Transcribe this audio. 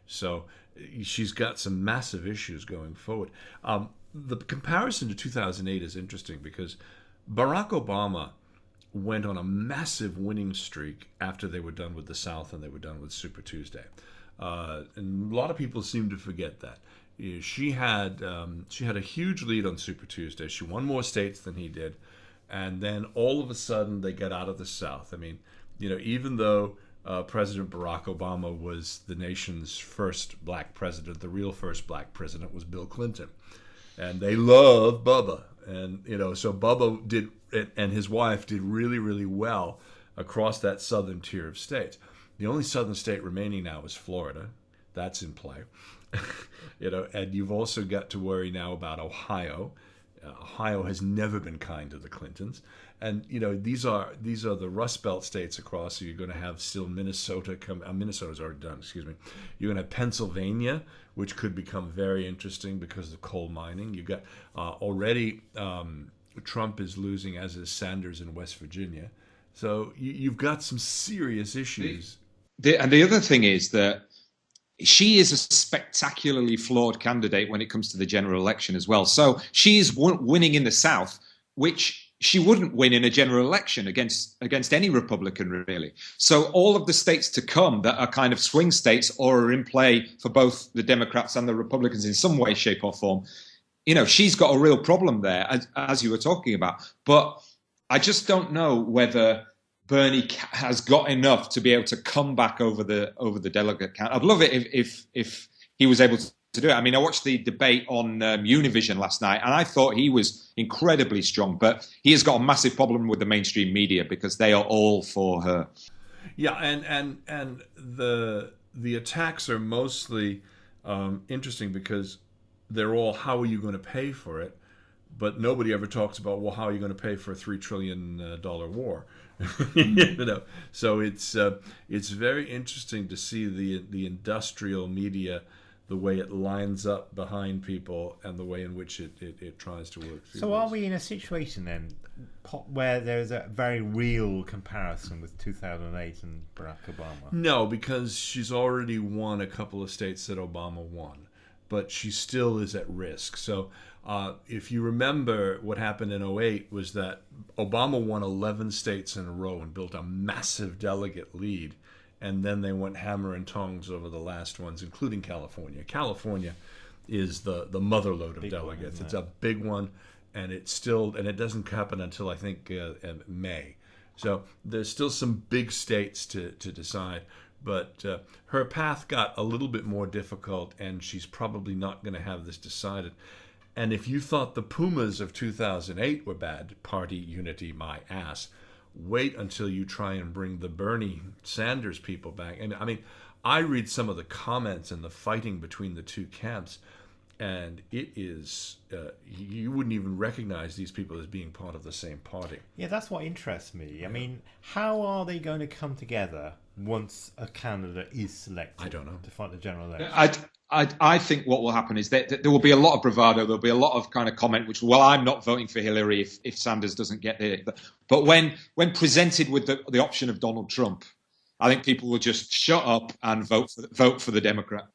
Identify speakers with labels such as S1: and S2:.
S1: So she's got some massive issues going forward. The comparison to 2008 is interesting because Barack Obama went on a massive winning streak after they were done with the South and they were done with Super Tuesday. And a lot of people seem to forget that. She had a huge lead on Super Tuesday. She won more states than he did, and then all of a sudden they got out of the South. I mean, even though President Barack Obama was the nation's first black president, the real first black president was Bill Clinton, and they love Bubba, and so Bubba did, and his wife did really, really well across that southern tier of states. The only southern state remaining now is Florida. That's in play. And you've also got to worry now about Ohio. Ohio has never been kind to the Clintons, and these are the Rust Belt states across. So you're going to have still Minnesota come. Minnesota's already done. Excuse me. You're going to have Pennsylvania, which could become very interesting because of coal mining. You got already Trump is losing, as is Sanders in West Virginia. So you've got some serious issues.
S2: And the other thing is that she is a spectacularly flawed candidate when it comes to the general election as well. So she's winning in the South, which she wouldn't win in a general election against any Republican, really. So all of the states to come that are kind of swing states or are in play for both the Democrats and the Republicans in some way, shape or form, she's got a real problem there, as you were talking about. But I just don't know whether Bernie has got enough to be able to come back over the delegate count. I'd love it if he was able to do it. I mean, I watched the debate on Univision last night, and I thought he was incredibly strong. But he has got a massive problem with the mainstream media because they are all for her.
S1: Yeah, and the attacks are mostly interesting because they're all, how are you going to pay for it? But nobody ever talks about, well, how are you going to pay for a $3 trillion war? So it's very interesting to see the industrial media, the way it lines up behind people and the way in which it tries to work.
S3: So are we in a situation then where there's a very real comparison with 2008 and Barack Obama?
S1: No, because she's already won a couple of states that Obama won, but she still is at risk. So if you remember, what happened in '08 was that Obama won 11 states in a row and built a massive delegate lead, and then they went hammer and tongs over the last ones, including California. California is the motherlode of
S3: big
S1: delegates.
S3: One,
S1: it's a big one, and it doesn't happen until I think May. So there's still some big states to decide. But her path got a little bit more difficult, and she's probably not going to have this decided. And if you thought the Pumas of 2008 were bad, party unity, my ass, wait until you try and bring the Bernie Sanders people back. And I mean, I read some of the comments and the fighting between the two camps, and it is, you wouldn't even recognize these people as being part of the same party.
S3: Yeah, that's what interests me. I mean, how are they going to come together once a candidate is selected?
S1: I don't know.
S3: To fight the general election.
S2: I think what will happen is that there will be a lot of bravado. There'll be a lot of kind of comment, which, well, I'm not voting for Hillary if Sanders doesn't get it. But when presented with the option of Donald Trump, I think people will just shut up and vote for the Democrat.